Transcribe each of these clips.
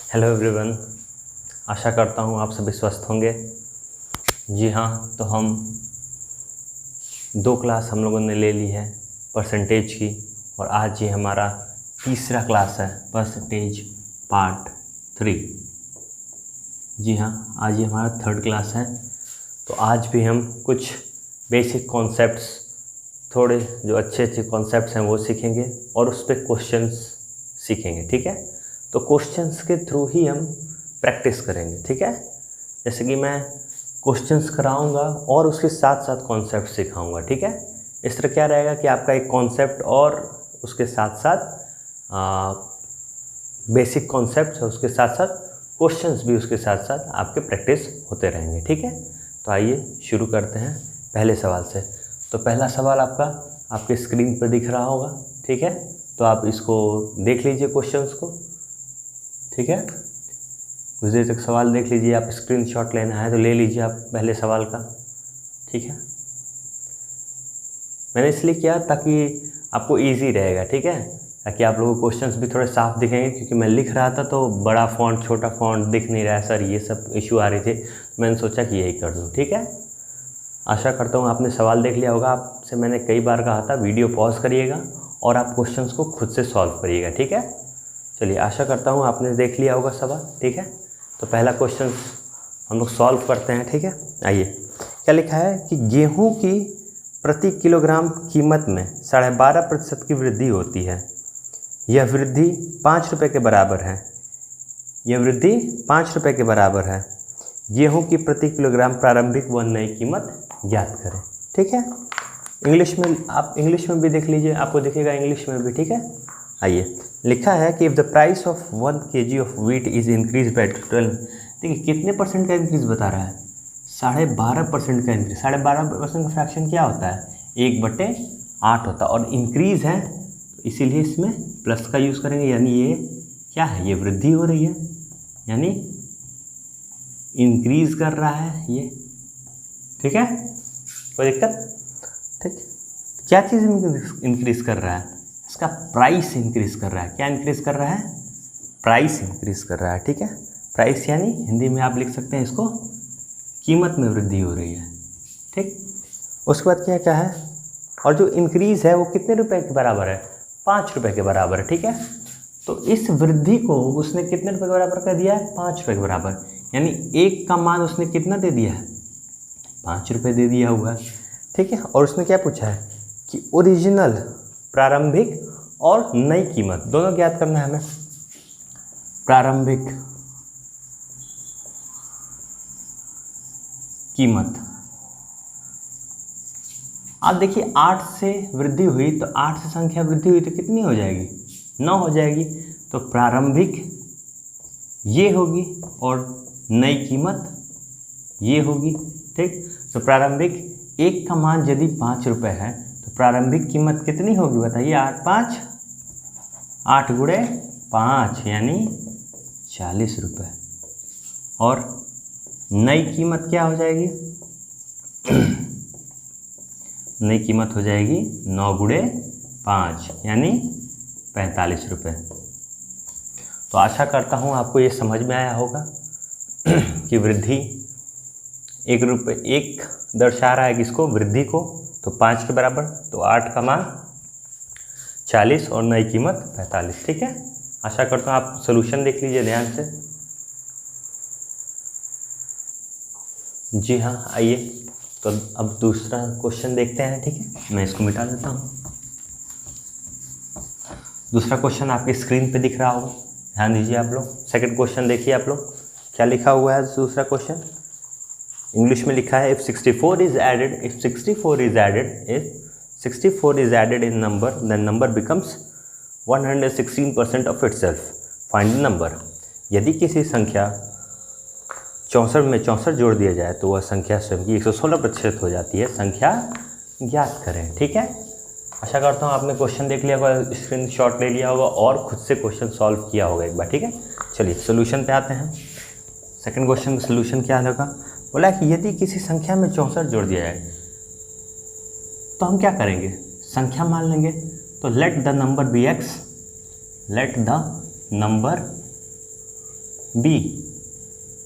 Hello everyone, आशा करता हूँ आप सभी स्वस्थ होंगे। जी हाँ, तो हम 2 क्लास हम लोगों ने ले ली है परसेंटेज की, और आज ये हमारा तीसरा क्लास है परसेंटेज पार्ट 3। जी हाँ, आज ये हमारा 3rd क्लास है। तो आज भी हम कुछ बेसिक कॉन्सेप्ट्स, थोड़े जो अच्छे कॉन्सेप्ट्स हैं वो सीखेंगे और उस पर क्वेश्चंस सीखेंगे। ठीक है, तो क्वेश्चंस के थ्रू ही हम प्रैक्टिस करेंगे। ठीक है, जैसे कि मैं क्वेश्चंस कराऊंगा और उसके साथ साथ कॉन्सेप्ट सिखाऊंगा। ठीक है, इस तरह क्या रहेगा कि आपका एक कॉन्सेप्ट और उसके साथ साथ बेसिक कॉन्सेप्ट है, उसके साथ साथ क्वेश्चंस भी उसके साथ साथ आपके प्रैक्टिस होते रहेंगे। ठीक है, तो आइए शुरू करते हैं पहले सवाल से। तो पहला सवाल आपका आपके स्क्रीन पर दिख रहा होगा। ठीक है, तो आप इसको देख लीजिए क्वेश्चंस को। ठीक है, कुछ देर तक सवाल देख लीजिए। आप स्क्रीनशॉट लेना है तो ले लीजिए आप पहले सवाल का। ठीक है, मैंने इसलिए किया ताकि आपको इजी रहेगा। ठीक है, ताकि आप लोगों को क्वेश्चंस भी थोड़े साफ दिखेंगे, क्योंकि मैं लिख रहा था तो बड़ा फ़ॉन्ट छोटा फ़ॉन्ट दिख नहीं रहा है सर, ये सब इशू आ रही थी। तो मैंने सोचा कि यही कर दूँ। ठीक है, आशा करता हूँ आपने सवाल देख लिया होगा। आपसे मैंने कई बार कहा था वीडियो पॉज करिएगा और आप क्वेश्चंस को खुद से सॉल्व करिएगा। ठीक है, चलिए, आशा करता हूँ आपने देख लिया होगा सवाल। ठीक है, तो पहला क्वेश्चन हम लोग सॉल्व करते हैं। ठीक है, आइए, क्या लिखा है कि गेहूं की प्रति किलोग्राम कीमत में 12.5% की वृद्धि होती है। यह वृद्धि 5 रुपये के बराबर है। यह वृद्धि 5 रुपये के बराबर है। गेहूं की प्रति किलोग्राम प्रारंभिक व नई कीमत ज्ञात करें। ठीक है, इंग्लिश में आप इंग्लिश में भी देख लीजिए, आपको दिखेगा इंग्लिश में भी। ठीक है, आइए, लिखा है कि if the price of 1 kg of wheat is increase by 12। देखिए कितने परसेंट का इंक्रीज बता रहा है, 12.5% का इंक्रीज। 12.5% का फ्रैक्शन क्या होता है, 1/8 होता है, और इंक्रीज़ है तो इसीलिए इसमें प्लस का यूज़ करेंगे। यानी ये क्या है, ये वृद्धि हो रही है, यानी इंक्रीज कर रहा है ये। ठीक है, कोई दिक्कत? ठीक, क्या चीज़ इंक्रीज कर रहा है, इसका प्राइस इंक्रीज कर रहा है। क्या इंक्रीज कर रहा है, प्राइस इंक्रीज कर रहा है। ठीक है, प्राइस यानी हिंदी में आप लिख सकते हैं इसको कीमत में वृद्धि हो रही है। ठीक, उसके बाद क्या क्या है, और जो इंक्रीज है वो कितने रुपए के बराबर है, 5 रुपये के बराबर है। ठीक है, तो इस वृद्धि को उसने कितने रुपये के बराबर कर दिया है, 5 रुपये के बराबर। यानी एक का मान उसने कितना दे दिया है, 5 रुपये दे दिया हुआ है। ठीक है, और उसने क्या पूछा है कि ओरिजिनल प्रारंभिक और नई कीमत दोनों ज्ञात करना है हमें। प्रारंभिक कीमत, आप देखिए 8 से वृद्धि हुई तो 8 से संख्या वृद्धि हुई तो कितनी हो जाएगी, 9 हो जाएगी। तो प्रारंभिक ये होगी और नई कीमत ये होगी। ठीक, तो प्रारंभिक एक का मान यदि 5 रुपये है तो प्रारंभिक कीमत कितनी होगी बताइए, 8 गुणे 5 यानी 40 रुपये। और नई कीमत क्या हो जाएगी, नई कीमत हो जाएगी 9 गुणे 5 यानी 45 रुपये। तो आशा करता हूँ आपको ये समझ में आया होगा कि वृद्धि 1 रुपये, एक दर्शा रहा है किसको, वृद्धि को, तो 5 के बराबर, तो 8 का मान 40 और नई कीमत 45। ठीक है, आशा करता हूँ आप सॉल्यूशन देख लीजिए ध्यान से। जी हाँ, आइए, तो अब दूसरा क्वेश्चन देखते हैं। ठीक है, मैं इसको मिटा देता हूँ। दूसरा क्वेश्चन आपकी स्क्रीन पे दिख रहा होगा, ध्यान दीजिए आप लोग। सेकंड क्वेश्चन देखिए आप लोग, क्या लिखा हुआ है दूसरा क्वेश्चन। इंग्लिश में लिखा है if 64 is added in number then number becomes 116% of itself, find the number. यदि किसी संख्या 64 में 64 जोड़ दिया जाए तो वह संख्या स्वयं की 116% हो जाती है, संख्या ज्ञात करें। ठीक है, आशा करता हूँ आपने क्वेश्चन देख लिया होगा, स्क्रीनशॉट ले लिया होगा और खुद से क्वेश्चन सॉल्व किया होगा एक बार। ठीक है, चलिए सोल्यूशन पे आते हैं। सेकंड क्वेश्चन का सोल्यूशन क्या होगा, बोला कि यदि किसी संख्या में 64 जोड़ दिया जाए तो हम क्या करेंगे, संख्या मान लेंगे। तो let the number be x, let the number be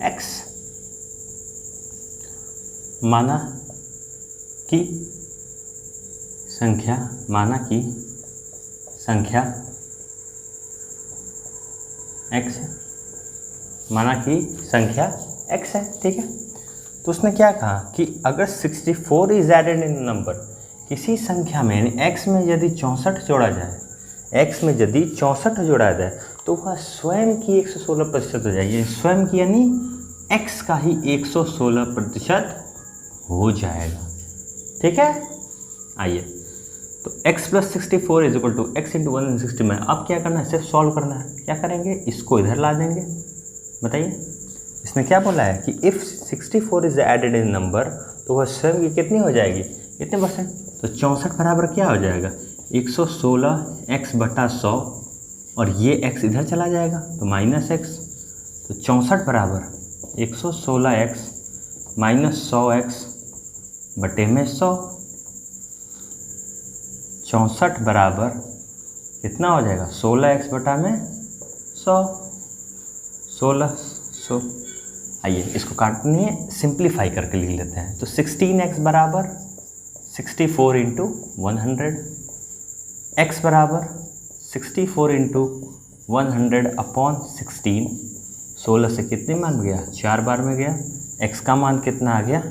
x माना कि संख्या x है, माना कि संख्या x है, ठीक है। तो उसने क्या कहा कि अगर 64 इज एडेड इन नंबर, किसी संख्या में यानी x में यदि 64 जोड़ा जाए, x में यदि 64 जोड़ा जाए तो वह स्वयं की 116% हो जाएगी, स्वयं की यानी x का ही 116% हो जाएगा, ठीक है। आइए, तो x + 64 = x × 160 में अब क्या करना है, सिर्फ सॉल्व करना है। क्या करेंगे, इसको इधर ला देंगे। बताइए, इसने क्या बोला है कि if 64 is added in number, तो वह स्वयं की कितनी हो जाएगी, कितने परसेंट। तो 64 बराबर क्या हो जाएगा, 116x/100, और ये x इधर चला जाएगा तो -x। तो 64 बराबर 116x - 100x बटे में 100। 64 बराबर कितना हो जाएगा, 16x बटा में 100, 1600। आइए इसको काटनी है, सिंप्लीफाई करके लिख लेते हैं। तो 16x बराबर 64 × 100, x बराबर 64 × 100/16। 16 से कितने मान गया, 4 बार में गया। x का मान कितना आ गया,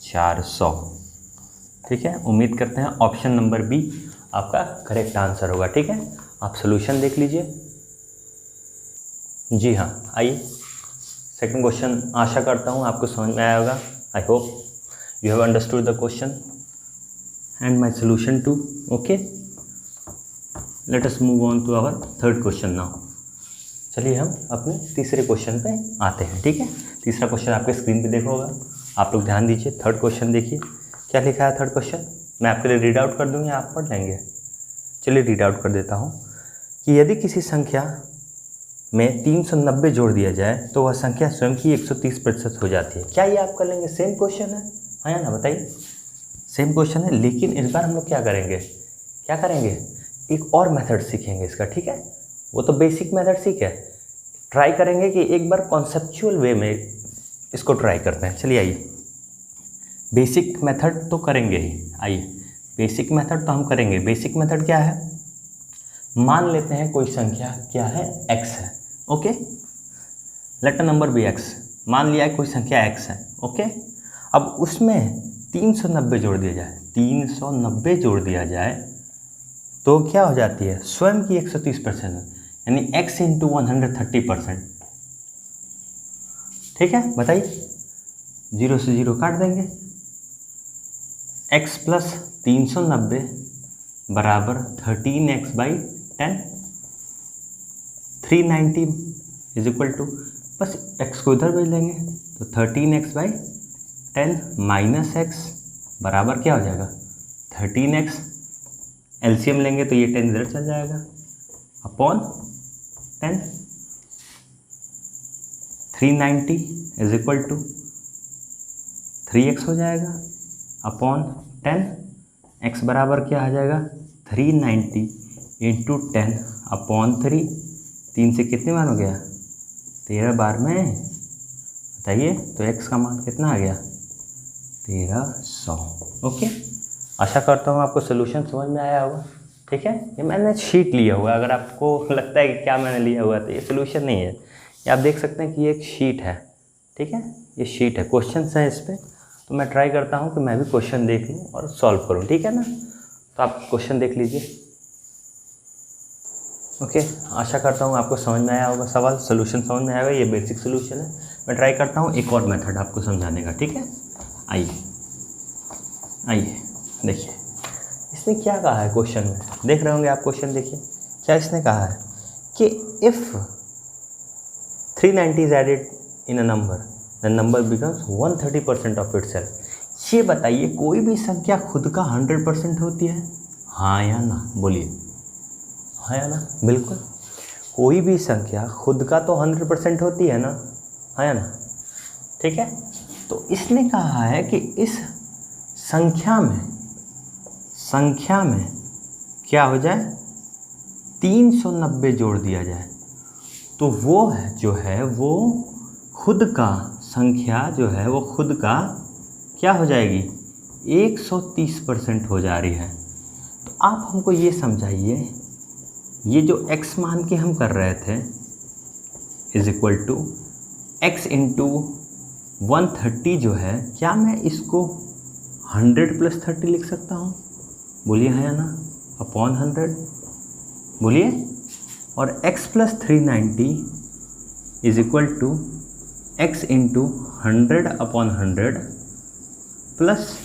400, ठीक है। उम्मीद करते हैं ऑप्शन नंबर बी आपका करेक्ट आंसर होगा, ठीक है। आप सॉल्यूशन देख लीजिए। जी हाँ, आइए सेकंड क्वेश्चन, आशा करता हूँ आपको समझ में आया होगा। I hope you have understood the question and my solution too. Okay, let us move on to our third question now. चलिए हम अपने तीसरे क्वेश्चन पे आते हैं, ठीक है। तीसरा क्वेश्चन आपके स्क्रीन पे देखा होगा, आप लोग ध्यान दीजिए। थर्ड क्वेश्चन देखिए क्या लिखा है। थर्ड क्वेश्चन मैं आपके लिए रीड आउट कर दूँगी, आप पढ़ लेंगे। चलिए रीड आउट कर देता हूँ कि यदि किसी संख्या में 390 जोड़ दिया जाए तो वह संख्या स्वयं की 130% हो जाती है। क्या ये आप कर लेंगे, सेम क्वेश्चन है, हाँ या ना, बताइए। सेम क्वेश्चन है, लेकिन इस बार हम लोग क्या करेंगे, एक और मेथड सीखेंगे इसका, ठीक है। वो तो बेसिक मेथड सीखे, ट्राई करेंगे कि एक बार कॉन्सेप्चुअल वे में इसको ट्राई करते हैं। चलिए आइए, बेसिक मेथड तो करेंगे ही। आइए, बेसिक मेथड तो हम करेंगे। बेसिक मेथड क्या है, मान लेते हैं कोई संख्या क्या है, x है। Okay, let a number be x। मान लिया है कोई संख्या x है। ओके, अब उसमें 390 जोड़ दिया जाए, 390 जोड़ दिया जाए तो क्या हो जाती है, स्वयं की 130%, यानी x × 130%, ठीक है। बताइए, 0 से 0 काट देंगे। x + 390 बराबर 13x/10, 390 = बस x को इधर भेज देंगे तो 13x/10 - x बराबर क्या हो जाएगा, 13x। एलसीएम लेंगे तो ये 10 इधर चल जाएगा अपॉन 10। 390 = 3x हो जाएगा अपॉन 10। x बराबर क्या आ जाएगा, 390 × 10/3। 3 से कितने मान हो गया, 13 बार में, बताइए। तो x का मान कितना आ गया, 1300। ओके, आशा करता हूँ आपको सोल्यूशन समझ में आया होगा, ठीक है। ये मैंने शीट लिया हुआ है, अगर आपको लगता है कि क्या मैंने लिया हुआ है तो ये सोल्यूशन नहीं है। ये आप देख सकते हैं कि ये एक शीट है, ठीक है। ये शीट है, क्वेश्चंस हैं इस पर, तो मैं ट्राई करता हूँ कि मैं भी क्वेश्चन देख लूँ और सॉल्व करूँ, ठीक है ना। तो आप क्वेश्चन देख लीजिए। ओके, आशा करता हूँ आपको समझ में आया होगा, सवाल सोल्यूशन समझ में आएगा। ये बेसिक सोल्यूशन है। मैं ट्राई करता हूँ एक और मेथड आपको समझाने का, ठीक है। आइए देखिए इसने क्या कहा है क्वेश्चन में, देख रहे होंगे आप। क्वेश्चन देखिए क्या इसने कहा है कि if 390 is added in a number, the number becomes 130% of itself. ये बताइए कोई भी संख्या खुद का 100% होती है, हाँ या ना, बोलिए हाँ या ना। बिल्कुल, कोई भी संख्या खुद का तो 100% होती है ना, हाँ या ना, ठीक है। तो इसने कहा है कि इस संख्या में क्या हो जाए, 390 जोड़ दिया जाए तो वो है जो है वो खुद का संख्या जो है वो खुद का क्या हो जाएगी 130% हो जा रही है। तो आप हमको ये समझाइए, ये जो x मान के हम कर रहे थे is equal to x into 130 जो है, क्या मैं इसको 100 + 30 लिख सकता हूँ? बोलिए हाँ या ना, अपॉन 100 बोलिए। और x + 390 is equal to x into 100/100 plus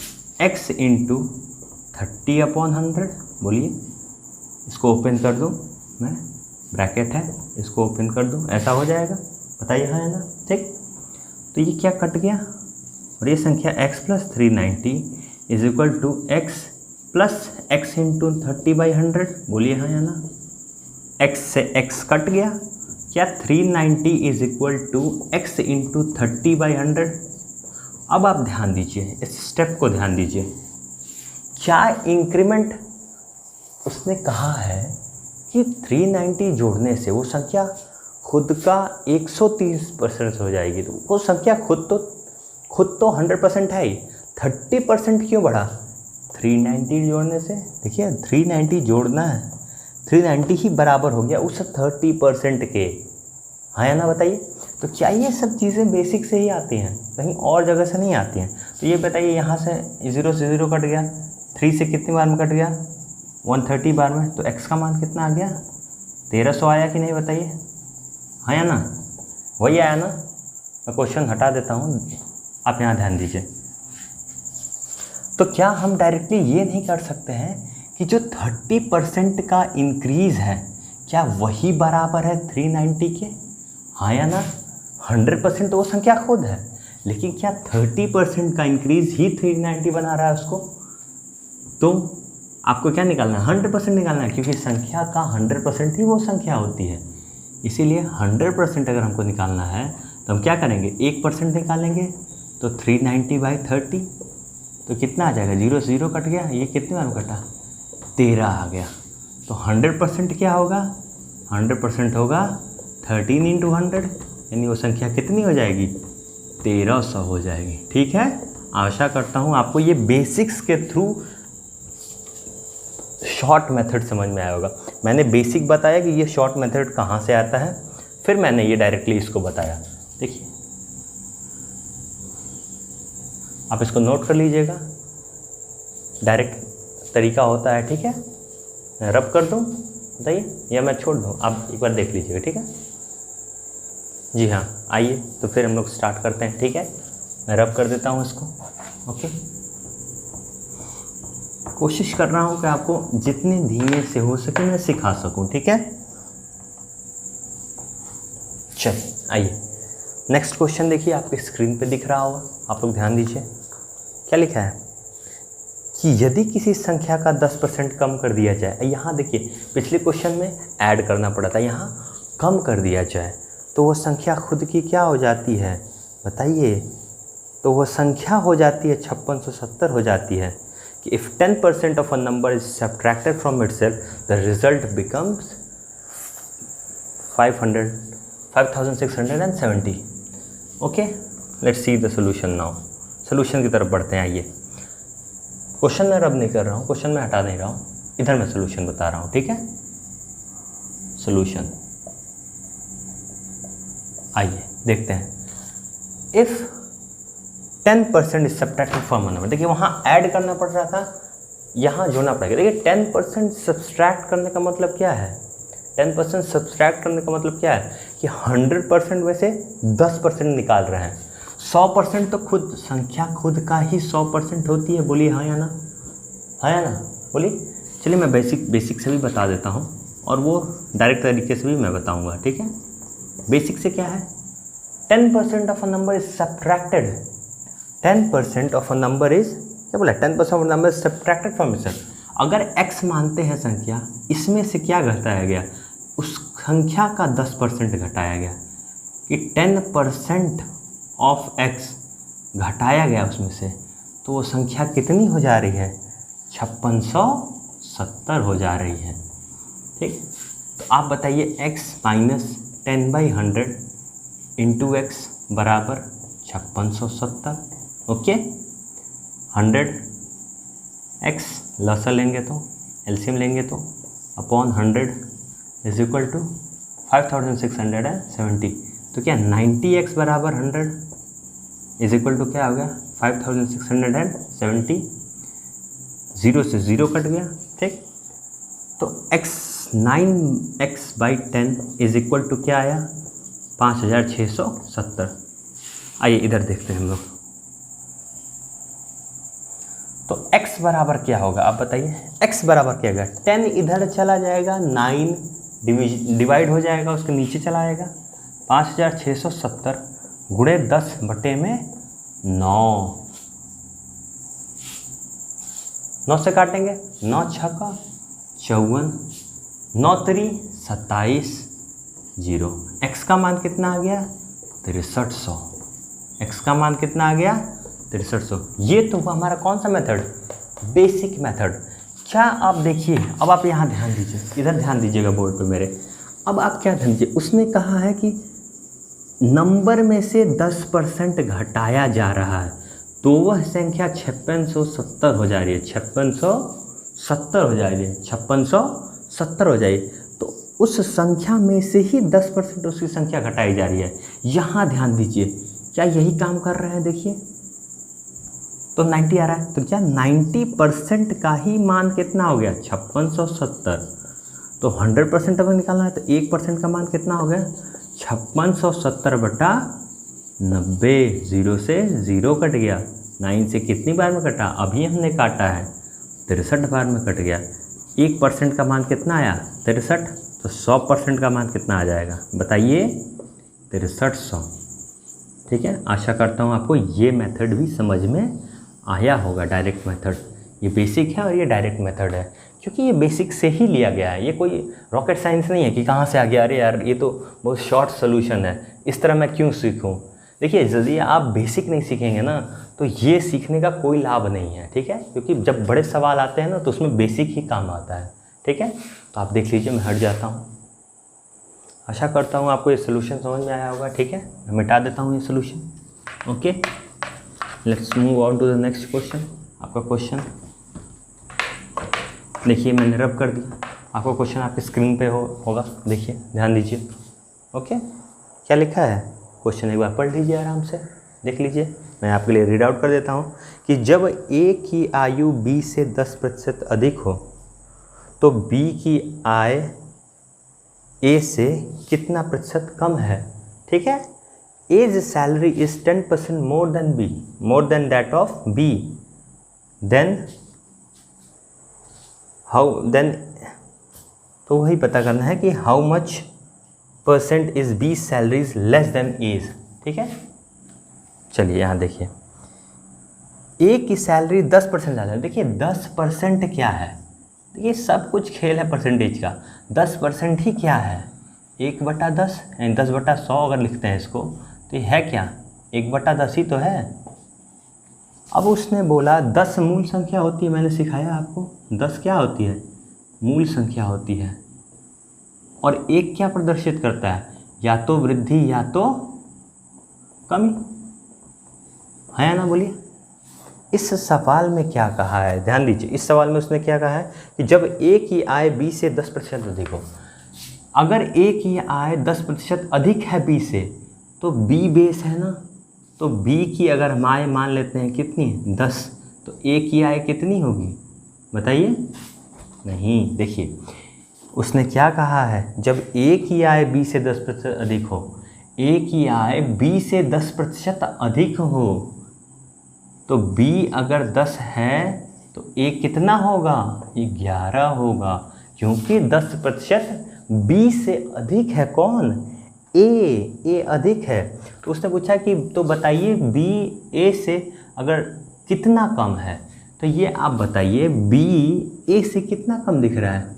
x into 30/100। बोलिए, इसको ओपन कर दूँ मैं, ब्रैकेट है, इसको ओपन कर दूँ, ऐसा हो जाएगा? बताइए हाँ है ना? ठीक, तो ये क्या कट गया और ये संख्या x + 390 is equal to x plus x into 30/100। बोलिए हाँ या ना? x से x कट गया, क्या 390 is equal to x into 30/100। अब आप ध्यान दीजिए, इस स्टेप को ध्यान दीजिए, क्या इंक्रीमेंट उसने कहा है कि 390 जोड़ने से वो संख्या खुद का 130% हो जाएगी। तो वो संख्या खुद तो 100% है ही, 30% क्यों बढ़ा? 390 जोड़ने से। देखिए 390 जोड़ना है, 390 ही बराबर हो गया उस 30% के। हाँ या ना बताइए? तो क्या ये सब चीज़ें बेसिक से ही आती हैं, कहीं और जगह से नहीं आती हैं? तो ये बताइए, यहाँ से 0 से 0 कट गया, 3 से कितनी बार में कट गया? 130 बार में। तो x का मान कितना आ गया? 1300 आया कि नहीं बताइए? हाँ या ना? वही आया ना? मैं क्वेश्चन हटा देता हूँ, आप यहाँ ध्यान दीजिए। तो क्या हम डायरेक्टली ये नहीं कर सकते हैं कि जो 30% का इंक्रीज़ है क्या वही बराबर है 390 के? हाँ या ना? 100% तो वो संख्या खुद है, लेकिन क्या 30% का इंक्रीज़ ही 390 बना रहा है उसको? तो आपको क्या निकालना है? 100% निकालना है, क्योंकि संख्या का 100% ही वो संख्या होती है। इसीलिए 100% अगर हमको निकालना है तो हम क्या करेंगे? 1% निकालेंगे, तो 390/30, तो कितना आ जाएगा? 0 से 0 कट गया, ये कितने बार में कटा? 13 आ गया। तो 100% क्या होगा? 100% होगा 13 × 100, यानी वो संख्या कितनी हो जाएगी? 1300 हो जाएगी। ठीक है, आशा करता हूँ आपको ये बेसिक्स के थ्रू शॉर्ट मेथड समझ में आया होगा। मैंने बेसिक बताया कि ये शॉर्ट मेथड कहाँ से आता है, फिर मैंने ये डायरेक्टली इसको बताया। देखिए, आप इसको नोट कर लीजिएगा, डायरेक्ट तरीका होता है। ठीक है, मैं रब कर दूँ बताइए, या मैं छोड़ दूँ? आप एक बार देख लीजिएगा। ठीक है जी हाँ, आइए तो फिर हम लोग स्टार्ट करते हैं। ठीक है, मैं रब कर देता हूँ इसको। ओके, कोशिश कर रहा हूँ कि आपको जितने धीमे से हो सके मैं सिखा सकूँ। ठीक है, चलिए आइए नेक्स्ट क्वेश्चन देखिए, आपके स्क्रीन पे दिख रहा होगा, आप लोग ध्यान दीजिए। क्या लिखा है कि यदि किसी संख्या का 10% कम कर दिया जाए, यहाँ देखिए पिछले क्वेश्चन में ऐड करना पड़ा था, यहाँ कम कर दिया जाए तो वो संख्या खुद की क्या हो जाती है बताइए? तो वो संख्या हो जाती है 5670 हो जाती है कि if 10% of a number is subtracted from itself the result becomes 5670। Okay, let's see the solution now. Solution की तरफ बढ़ते हैं। आइए, क्वेश्चन मैं रब नहीं कर रहा हूँ, क्वेश्चन मैं हटा नहीं रहा हूँ, इधर मैं सोल्यूशन बता रहा हूँ। ठीक है, सोल्यूशन आइए देखते हैं। If 10% is subtracted from a number, देखिए वहाँ ऐड करना पड़ रहा था, यहाँ जोड़ना पड़ेगा। देखिए 10% सब्सट्रैक्ट करने का मतलब क्या है? 10% सब्सट्रैक्ट करने का मतलब क्या है कि 100% में से 10% निकाल रहे हैं। 100% तो खुद संख्या खुद का ही 100% होती है। बोलिए हाँ या ना? हाँ या ना? बोलिए। चलिए मैं बेसिक से भी बता देता हूँ और वो डायरेक्ट तरीके से भी मैं बताऊँगा। ठीक है, बेसिक से क्या है? 10% of a number is subtracted, 10% of a number is, क्या बोला? 10% of a number is subtracted from itself. अगर x मानते हैं संख्या, इसमें से क्या घटाया गया? उस संख्या का 10% घटाया गया, कि 10% ऑफ x घटाया गया उसमें से, तो वो संख्या कितनी हो जा रही है? 5670 हो जा रही है। ठीक, तो आप बताइए x - 10/100 इंटू एक्स बराबर 5670। ओके, 100 एक्स लसा लेंगे तो एलसीएम लेंगे तो अपॉन 100 इज इक्वल टू 5670। तो क्या 90x बराबर 100 इज इक्वल टू क्या हो गया 5670। 0 से 0 कट गया, ठीक। तो 9x/10 इज इक्वल टू क्या आया 5670। आइए इधर देखते हैं हम लोग। तो x बराबर क्या होगा आप बताइए, x बराबर क्या होगा 10 इधर चला जाएगा, 9 डिवाइड हो जाएगा, उसके नीचे चला आएगा 5670 गुणे 10/9। 9 से काटेंगे, 9 छक्का 54, 9 3 27, 0। x का मान कितना आ गया 6300। x का मान कितना आ गया 6300। ये तो हुआ हमारा कौन सा मेथड, बेसिक मेथड। क्या आप देखिए, अब आप यहाँ ध्यान दीजिए, इधर ध्यान दीजिएगा बोर्ड पे मेरे। अब आप क्या ध्यान दीजिए, उसने कहा है कि नंबर में से 10% घटाया जा रहा है, तो वह संख्या 5670 हो जा रही है, 5670 हो जा रही है, 5670 हो जाएगी। तो उस संख्या में से ही 10% उसकी संख्या घटाई जा रही है। यहाँ ध्यान दीजिए, क्या यही काम कर रहे हैं, देखिए तो 90 आ रहा है, तो क्या 90% का ही मान कितना हो गया 5670। तो 100% अगर निकालना है तो 1% का मान कितना हो गया 5670/90। 0 से 0 कट गया, 9 से कितनी बार में कटा, अभी हमने काटा है 63 बार में कट गया। 1% का मान कितना आया 63, तो 100% का मान कितना आ जाएगा बताइए 6300। ठीक है, आशा करता हूँ आपको ये मेथड भी समझ में आया होगा। डायरेक्ट मेथड ये बेसिक है और ये डायरेक्ट मेथड है, क्योंकि ये बेसिक से ही लिया गया है। ये कोई रॉकेट साइंस नहीं है कि कहाँ से आ गया, अरे यार ये तो बहुत शॉर्ट सोल्यूशन है, इस तरह मैं क्यों सीखूं। देखिए यदि आप बेसिक नहीं सीखेंगे ना तो ये सीखने का कोई लाभ नहीं है, ठीक है, क्योंकि जब बड़े सवाल आते हैं ना तो उसमें बेसिक ही काम आता है। ठीक है, तो आप देख लीजिए, मैं हट जाता हूँ। आशा करता हूँ आपको ये सोल्यूशन समझ में आया होगा। ठीक है, मैं मिटा देता हूँ ये solution. Okay, let's move on to the next question. आपका क्वेश्चन देखिए, मैंने रब कर दिया, आपका क्वेश्चन आपकी स्क्रीन पे होगा, देखिए ध्यान दीजिए। ओके, क्या लिखा है क्वेश्चन, एक बार पढ़ लीजिए, आराम से देख लीजिए। मैं आपके लिए रीड आउट कर देता हूँ कि जब A की आयु B से 10% अधिक हो तो B की आय A से कितना प्रतिशत कम है। ठीक है, A's salary is 10% more than that of B, then तो वही पता करना है कि how much % is B's salary is less than A's। ठीक है, चलिए यहाँ देखिए, A की सैलरी 10% ज़्यादा है। देखिए 10% क्या है, देखिए सब कुछ खेल है परसेंटेज का। 10% ही क्या है 1/10, यानी 10/100 अगर लिखते हैं इसको तो ये है क्या 1/10 ही तो है। अब उसने बोला 10 मूल संख्या होती है, मैंने सिखाया आपको 10 क्या होती है मूल संख्या होती है, और 1 क्या प्रदर्शित करता है, या तो वृद्धि या तो कमी, है ना, बोलिए। इस सवाल में क्या कहा है, ध्यान दीजिए, इस सवाल में उसने क्या कहा है कि जब A की आय B से 10% अधिक हो। अगर A की आय 10% अधिक है B से तो B बेस है ना, तो B की अगर हम आय मान लेते हैं कितनी 10, तो A की आय कितनी होगी बताइए। नहीं, देखिए उसने क्या कहा है, जब A की आय B से 10% अधिक हो, A की आय B से 10% अधिक हो, तो B अगर 10 है तो A कितना होगा 11 होगा, क्योंकि 10% B से अधिक है कौन A अधिक है। तो उसने पूछा कि तो बताइए B A से अगर कितना कम है, तो ये आप बताइए B A से कितना कम दिख रहा है,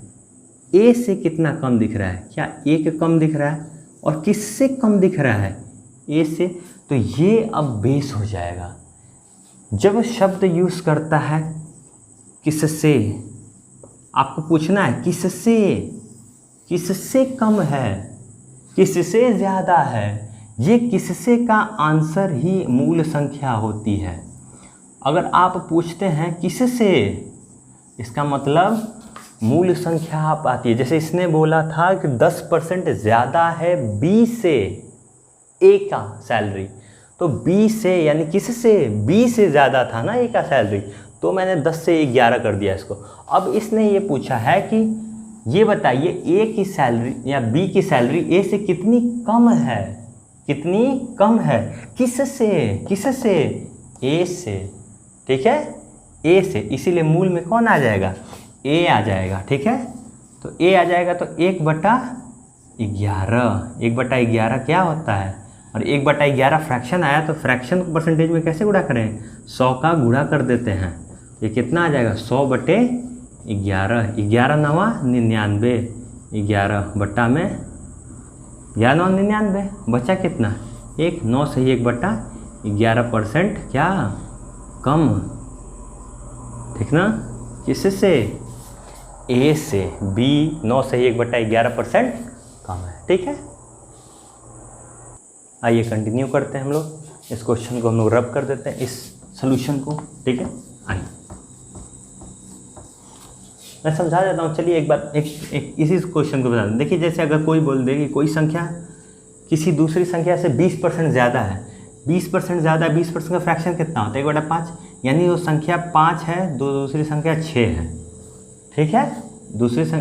A से कितना कम दिख रहा है, क्या A कम दिख रहा है, और किससे कम दिख रहा है A से। तो ये अब बेस हो जाएगा। जब शब्द यूज़ करता है किससे, आपको पूछना है किससे कम है, किससे ज़्यादा है, ये किससे का आंसर ही मूल संख्या होती है। अगर आप पूछते हैं किससे, इसका मतलब मूल संख्या आप आती है। जैसे इसने बोला था कि 10% ज़्यादा है बी से, ए का सैलरी, तो बी से यानी किससे, बी से ज़्यादा था ना ए का सैलरी, तो मैंने 10 से 11 कर दिया इसको। अब इसने ये पूछा है कि ये बताइए ए की सैलरी या बी की सैलरी ए से कितनी कम है, कितनी कम है, किससे, किससे, ए से, ठीक है, ए से, इसीलिए मूल में कौन आ जाएगा, ए आ जाएगा, ठीक है। तो ए आ जाएगा तो 1/11, 1/11 क्या होता है, और 1/11 फ्रैक्शन आया तो फ्रैक्शन को परसेंटेज में कैसे गुणा करें, 100 का गुणा कर देते हैं। ये कितना आ जाएगा, 100/11, 11 9 99, 11 बट्टा में 11 9 99, बचा कितना, 1, 9 से ही 1/11% क्या कम, ठीक ना, किससे, ए से, बी 9 से ही 1/11% कम है, ठीक है। आइए कंटिन्यू करते हैं हम लोग, इस क्वेश्चन को हम लोग रब कर देते हैं, इस सॉल्यूशन को, ठीक है। आइए मैं समझा देता हूँ। चलिए एक बार एक इसी क्वेश्चन को बता दें। देखिए जैसे अगर कोई बोल दे कि कोई संख्या किसी दूसरी संख्या से 20% ज़्यादा है, 20% ज़्यादा, 20% का फ्रैक्शन कितना होता है, 1/5, यानी वो संख्या 5 है, दूसरी संख्या 6 है, ठीक है।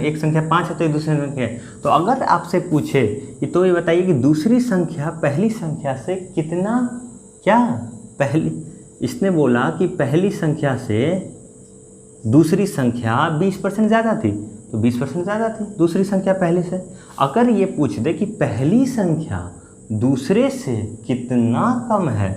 एक संख्या 5 है तो एक दूसरी संख्या है। तो अगर आपसे पूछे कि तो ये बताइए कि दूसरी संख्या पहली संख्या से कितना, क्या पहली, इसने बोला कि पहली संख्या से दूसरी संख्या 20% ज़्यादा थी, तो 20% ज़्यादा थी दूसरी संख्या पहले से। अगर ये पूछ दे कि पहली संख्या दूसरे से कितना कम है,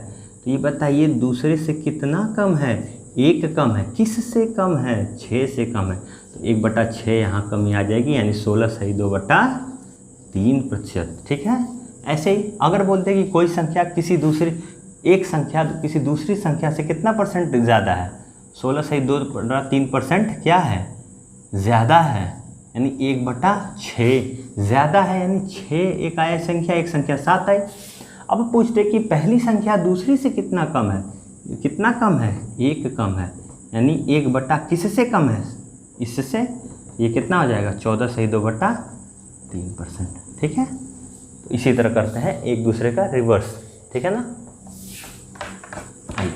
तो ये बताइए दूसरे से कितना कम है, 1 कम है, किस से कम है, 6 से कम है, तो 1/6 यहाँ कमी आ जाएगी, यानी 16 सही 2/3%, ठीक है। ऐसे ही अगर बोलते कि कोई संख्या किसी दूसरी, एक संख्या किसी दूसरी संख्या से कितना परसेंट ज़्यादा है, 16 सही 2/3% क्या है, ज़्यादा है, यानी 1/6 ज़्यादा है, यानी 6 एक आया संख्या, एक संख्या 7 आई। अब पूछते कि पहली संख्या दूसरी से कितना कम है, कितना कम है, 1 कम है, यानी 1 किससे कम है, इससे, ये कितना हो जाएगा, 14 सही 2/3%, ठीक है। तो इसी तरह करते हैं एक दूसरे का रिवर्स, ठीक है ना। आइए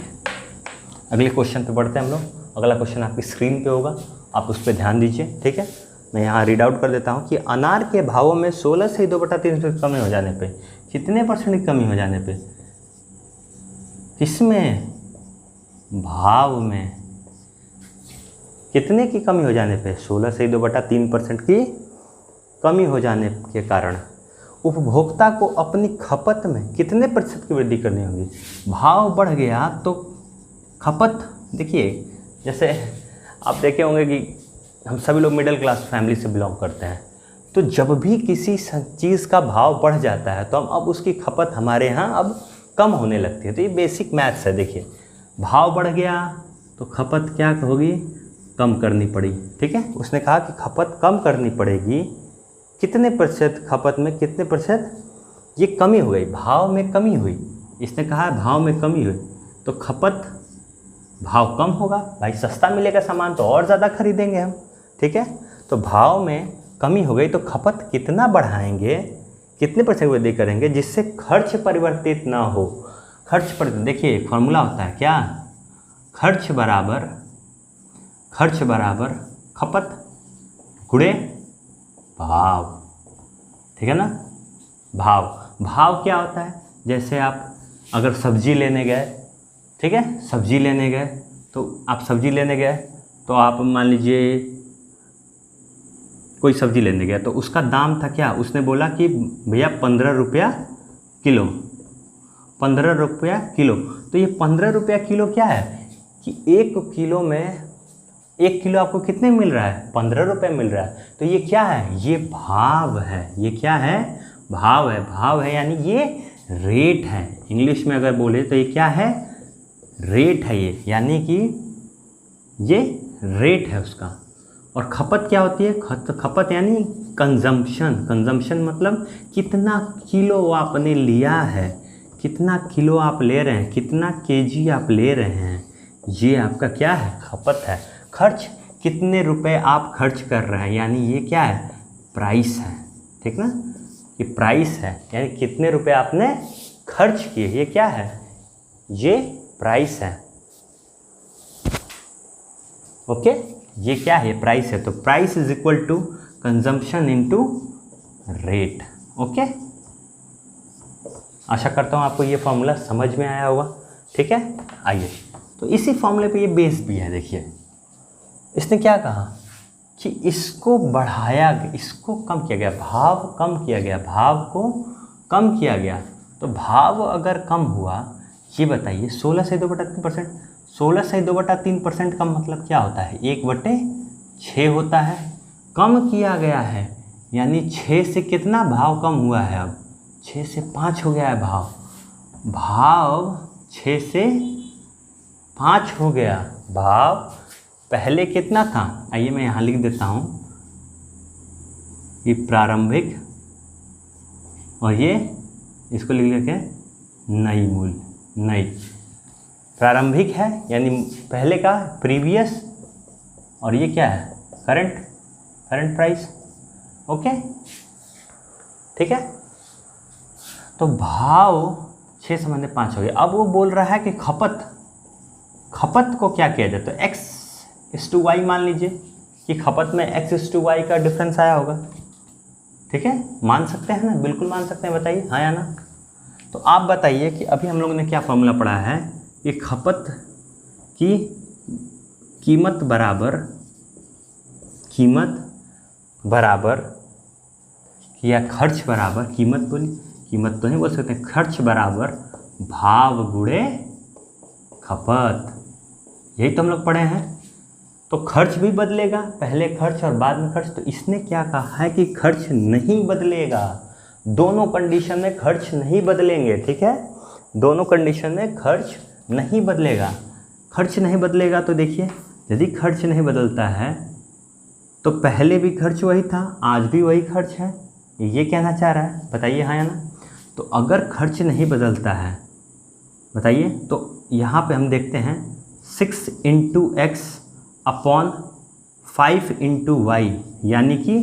अगले क्वेश्चन पे बढ़ते हैं हम लोग। अगला क्वेश्चन आपकी स्क्रीन पे होगा, आप उस पर ध्यान दीजिए, ठीक है। मैं यहाँ रीड आउट कर देता हूँ कि अनार के भावों में 16 से 2/3% कमी हो जाने पे, कितने परसेंट की कमी हो जाने पे, किसमें, भाव में, कितने की कमी हो जाने पे, 16 से 2/3% की कमी हो जाने के कारण उपभोक्ता को अपनी खपत में कितने प्रतिशत की वृद्धि करनी होगी। भाव बढ़ गया तो खपत, देखिए जैसे आप देखे होंगे कि हम सभी लोग मिडिल क्लास फैमिली से बिलोंग करते हैं, तो जब भी किसी चीज़ का भाव बढ़ जाता है तो हम अब उसकी खपत हमारे यहाँ अब कम होने लगती है। तो ये बेसिक मैथ्स है। देखिए भाव बढ़ गया तो खपत क्या होगी, कम करनी पड़ी, ठीक है। उसने कहा कि खपत कम करनी पड़ेगी, कितने प्रतिशत खपत में, कितने प्रतिशत, ये कमी हो गई, भाव में कमी हुई। इसने कहा भाव में कमी हुई तो खपत, भाव कम होगा, भाई सस्ता मिलेगा सामान तो और ज़्यादा खरीदेंगे हम, ठीक है। तो भाव में कमी हो गई तो खपत कितना बढ़ाएंगे, कितने प्रतिशत वृद्धि करेंगे जिससे खर्च परिवर्तित ना हो। खर्च पर देखिए फॉर्मूला होता है क्या, खर्च बराबर खपत गुणे भाव, ठीक है ना। भाव क्या होता है, जैसे आप अगर सब्जी लेने गए, ठीक है, सब्जी लेने गए तो आप सब्जी लेने गए तो आप मान लीजिए कोई सब्जी लेने गया तो उसका दाम था क्या, उसने बोला कि भैया 15 रुपया किलो, 15 रुपया किलो। तो ये 15 रुपया किलो क्या है कि 1 किलो में 1 किलो आपको कितने मिल रहा है, 15 रुपये मिल रहा है। तो ये क्या है, ये भाव है। ये क्या है, भाव है। भाव है यानी ये रेट है। इंग्लिश में अगर बोले तो ये क्या है, रेट है ये, यानी कि ये रेट है उसका। और खपत क्या होती है? खपत यानी कंजम्पशन। कंजम्पशन मतलब कितना किलो आपने लिया है, कितना किलो आप ले रहे हैं, कितना केजी आप ले रहे हैं, ये आपका क्या है? खपत है। खर्च, कितने रुपए आप खर्च कर रहे हैं, यानी ये क्या है? प्राइस है। ठीक ना, ये प्राइस है, यानी कितने रुपए आपने खर्च किए, ये क्या है? ये प्राइस है। ओके, ये क्या है? प्राइस है। तो price is equal to consumption into rate. Okay, आशा करता हूँ आपको ये फॉर्मूला समझ में आया होगा। ठीक है, आइए, तो इसी फॉर्मूले पे ये बेस भी है। देखिए, इसने क्या कहा कि इसको बढ़ाया, इसको कम किया गया, भाव कम किया गया, भाव को कम किया गया। तो भाव अगर कम हुआ, ये बताइए 16 से 2/3%, 16 से 2/3% का मतलब क्या होता है? 1/6 होता है। कम किया गया है यानी 6 से कितना भाव कम हुआ है? अब 6 से 5 हो गया है भाव। भाव 6 से 5 हो गया। भाव पहले कितना था? आइए मैं यहाँ लिख देता हूँ, ये प्रारंभिक, और ये इसको लिख लेके नई मूल्य। नई प्रारंभिक है यानी पहले का, प्रीवियस, और ये क्या है? Current price. ओके, ठीक है। तो भाव 6 से मैंने 5 हो गया। अब वो बोल रहा है कि खपत को क्या किया जाए? तो x/y मान लीजिए कि खपत में x/y का डिफरेंस आया होगा। ठीक है, मान सकते हैं ना? बिल्कुल मान सकते हैं, बताइए हाँ या ना। तो आप बताइए कि अभी हम लोगों ने क्या फॉर्मूला पढ़ा है कि खपत की कीमत बराबर या खर्च बराबर, कीमत तो नहीं बोल सकते, खर्च बराबर भाव गुणे खपत। यही तो हम लोग पढ़े हैं। तो खर्च भी बदलेगा, पहले खर्च और बाद में खर्च। तो इसने क्या कहा है कि खर्च नहीं बदलेगा, दोनों कंडीशन में खर्च नहीं बदलेंगे। ठीक है, दोनों कंडीशन में खर्च नहीं बदलेगा। खर्च नहीं बदलेगा तो देखिए, यदि खर्च नहीं बदलता है तो पहले भी खर्च वही था, आज भी वही खर्च है, ये कहना चाह रहा है। बताइए हाँ या ना। तो अगर खर्च नहीं बदलता है, बताइए, तो यहाँ पे हम देखते हैं 6 × x अपॉन 5 × y, यानी कि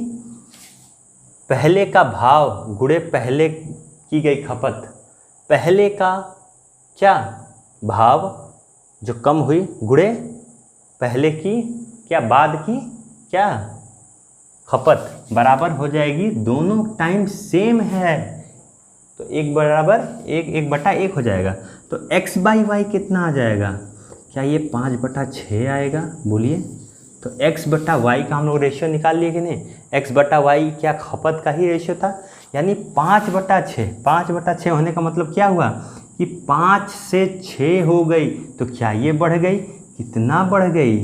पहले का भाव गुणे पहले की गई खपत। पहले का क्या भाव जो कम हुई गुणे पहले की क्या, बाद की क्या खपत, बराबर हो जाएगी। दोनों टाइम सेम है तो 1/1 हो जाएगा। तो x/y कितना आ जाएगा? क्या ये 5/6 आएगा? बोलिए। तो x/y का हम लोग रेशियो निकाल लिए कि नहीं? x/y क्या खपत का ही रेशियो था, यानी 5/6। 5/6 होने का मतलब क्या हुआ कि 5 से 6 हो गई। तो क्या ये बढ़ गई? कितना बढ़ गई?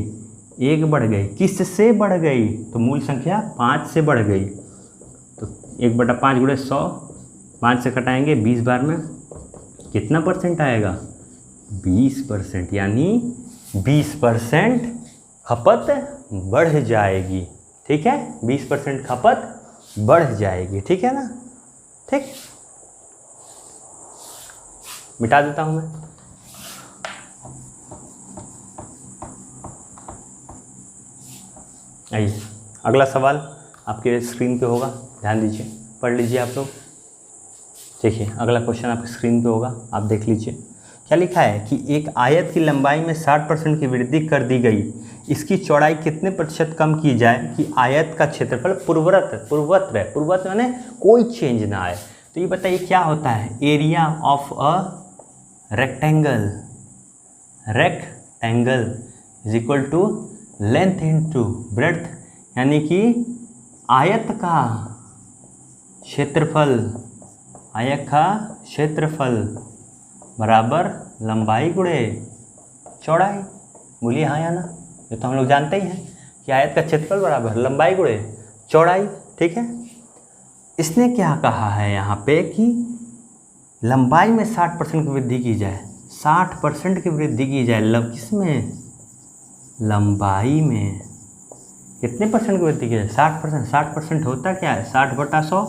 1 बढ़ गई। किससे बढ़ गई? तो मूल संख्या 5 से बढ़ गई। तो 1/5 × 100, 5 से कटाएंगे 20 बार में, कितना परसेंट आएगा? 20%, यानी 20% खपत बढ़ जाएगी। ठीक है, 20% खपत बढ़ जाएगी। ठीक है ना? ठीक, मिटा देता हूं मैं। आइए, अगला सवाल आपके स्क्रीन पे होगा, ध्यान दीजिए, पढ़ लीजिए आप लोग। देखिए, अगला क्वेश्चन आपकी स्क्रीन पे होगा, आप देख लीजिए। क्या लिखा है कि एक आयत की लंबाई में 60% की वृद्धि कर दी गई, इसकी चौड़ाई कितने प्रतिशत कम की जाए कि आयत का क्षेत्रफल पूर्ववत रहे? पूर्ववत माने कोई चेंज ना आए। तो ये बताइए क्या होता है? Area of a rectangle is equal to length into breadth, यानी कि आयत का क्षेत्रफल बराबर लंबाई गुणे चौड़ाई। बोलिए हाँ या ना। ये तो हम लोग जानते ही हैं कि आयत का क्षेत्रफल बराबर लंबाई गुणे चौड़ाई। ठीक है, इसने क्या कहा है यहाँ पे कि लंबाई में 60% की वृद्धि की जाए। 60% की वृद्धि की जाए किसमें? लंबाई में। कितने परसेंट की वृद्धि की है? 60%। 60% होता क्या है? 60/100,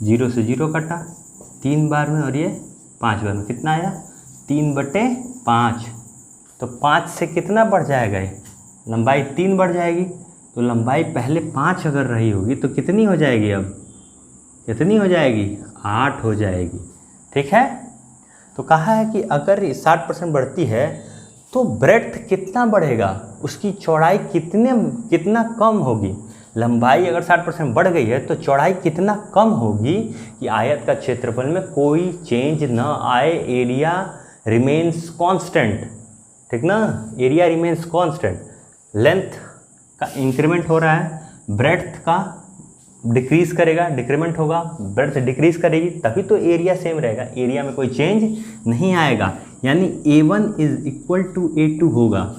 0 से 0 कटा 3 बार में और ये 5 बार में, कितना आया? 3/5। तो 5 से कितना बढ़ जाएगा ये? लंबाई 3 बढ़ जाएगी। तो लंबाई पहले 5 अगर रही होगी तो कितनी हो जाएगी? अब कितनी हो जाएगी? 8 हो जाएगी। ठीक है। तो कहा है कि अगर 60% बढ़ती है तो ब्रेड्थ कितना बढ़ेगा, उसकी चौड़ाई कितना कम होगी। लंबाई अगर 60% बढ़ गई है तो चौड़ाई कितना कम होगी कि आयत का क्षेत्रफल में कोई चेंज न आए, एरिया रिमेन्स कांस्टेंट। ठीक ना, एरिया रिमेन्स कांस्टेंट। लेंथ का इंक्रीमेंट हो रहा है, ब्रेड्थ का डिक्रीज करेगा, डिक्रीमेंट होगा, ब्रेड्थ डिक्रीज करेगी, तभी तो एरिया सेम रहेगा, एरिया में कोई चेंज नहीं आएगा। यानी A1 is equal to A2 होगा,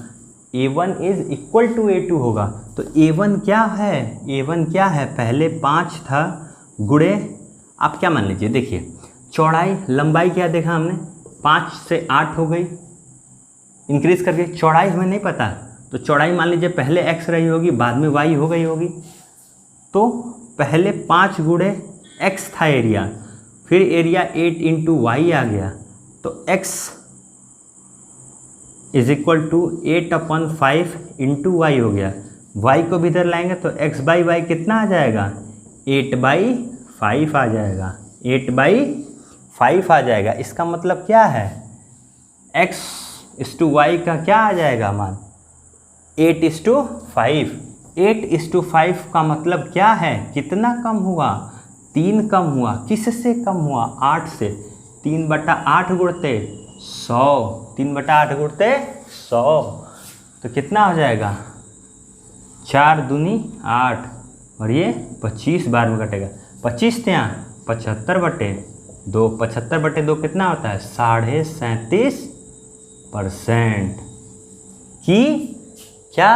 A1 is equal to A2 होगा। तो A1 क्या है? A1 क्या है? पहले 5 था गुड़े, आप क्या मान लीजिए, देखिए चौड़ाई, लंबाई क्या देखा हमने, 5 से 8 हो गई, इंक्रीज करके। चौड़ाई हमें नहीं पता, तो चौड़ाई मान लीजिए पहले x रही होगी, बाद में y हो गई होगी। तो पहले 5 गुड़े x था एरिया, फिर एरिया 8 इंटू वाई आ गया, तो x is equal to 8/5 into y हो गया। y को भी इधर लाएंगे तो x/y कितना आ जाएगा? 8/5 आ जाएगा, 8/5 आ जाएगा। इसका मतलब क्या है? x/y का क्या आ जाएगा मान? 8:5। 8:5 का मतलब क्या है? कितना कम हुआ? 3 कम हुआ। किससे कम हुआ? 8 से। 3/8 गुणते 100, 3/8 गुणते 100, तो कितना हो जाएगा? 4 दूनी 8, और ये 25 बार में कटेगा। 25 थे यहाँ, 75/2, 75/2 कितना होता है? 37.5% की क्या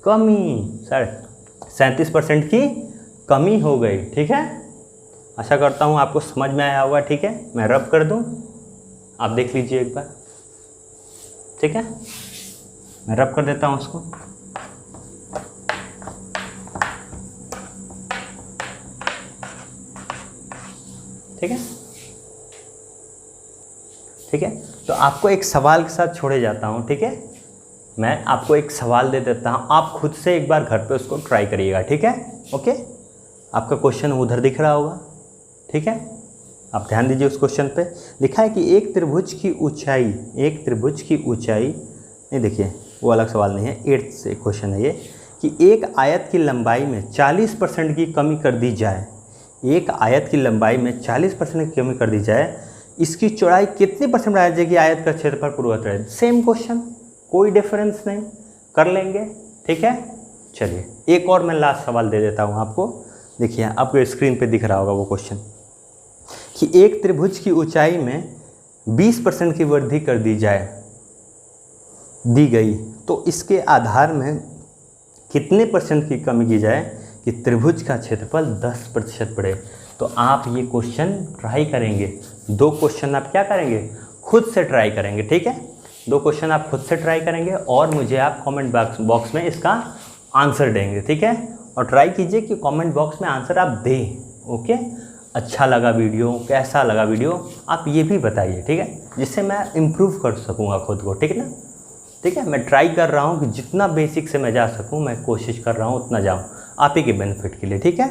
कमी, 37% की कमी हो गई। ठीक है, आशा करता हूँ आपको समझ में आया होगा। ठीक है, मैं रब कर दूँ, आप देख लीजिए एक बार। ठीक है, मैं रब कर देता हूँ उसको। ठीक है, ठीक है। तो आपको एक सवाल के साथ छोड़े जाता हूँ। ठीक है, मैं आपको एक सवाल दे देता हूँ, आप खुद से एक बार घर पे उसको ट्राई करिएगा। ठीक है, ओके। आपका क्वेश्चन उधर दिख रहा होगा। ठीक है, आप ध्यान दीजिए उस क्वेश्चन पे। लिखा है कि एक त्रिभुज की ऊंचाई, नहीं देखिए वो अलग सवाल नहीं है, 8th से क्वेश्चन है ये, कि एक आयत की लंबाई में 40% की कमी कर दी जाए। एक आयत की लंबाई में 40% की कमी कर दी जाए, इसकी चौड़ाई कितनी परसेंट बढ़ा जाएगी आयत का क्षेत्रफल पूर्ववत रहे। सेम क्वेश्चन, कोई डिफरेंस नहीं, कर लेंगे। ठीक है, चलिए एक और मैं लास्ट सवाल दे देता हूँ आपको। देखिए आपको स्क्रीन पे दिख रहा होगा वो क्वेश्चन, कि एक त्रिभुज की ऊंचाई में 20% की वृद्धि कर दी गई, तो इसके आधार में कितने परसेंट की कमी की जाए कि त्रिभुज का क्षेत्रफल 10% बढ़े। तो आप ये क्वेश्चन ट्राई करेंगे। 2 क्वेश्चन आप क्या करेंगे? खुद से ट्राई करेंगे। ठीक है, 2 क्वेश्चन आप खुद से ट्राई करेंगे और मुझे आप कमेंट बॉक्स में इसका आंसर देंगे। ठीक है, और ट्राई कीजिए कि कमेंट बॉक्स में आंसर आप दें। ओके, अच्छा लगा वीडियो, कैसा लगा वीडियो, आप ये भी बताइए। ठीक है, जिससे मैं इम्प्रूव कर सकूँगा खुद को। ठीक है ना, ठीक है। मैं ट्राई कर रहा हूँ कि जितना बेसिक से मैं जा सकूँ, मैं कोशिश कर रहा हूँ उतना जाऊँ, आप ही के बेनिफिट के लिए। ठीक है,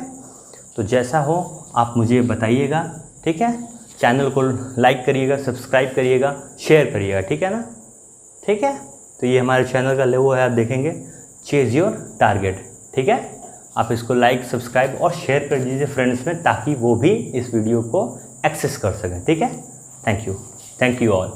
तो जैसा हो आप मुझे बताइएगा। ठीक है, चैनल को लाइक करिएगा, सब्सक्राइब करिएगा, शेयर करिएगा। ठीक है ना, ठीक है। तो ये हमारे चैनल का लोगो है, आप देखेंगे, चेज योर टारगेट। ठीक है, आप इसको लाइक, सब्सक्राइब और शेयर कर दीजिए फ्रेंड्स में, ताकि वो भी इस वीडियो को एक्सेस कर सकें। ठीक है, थैंक यू ऑल।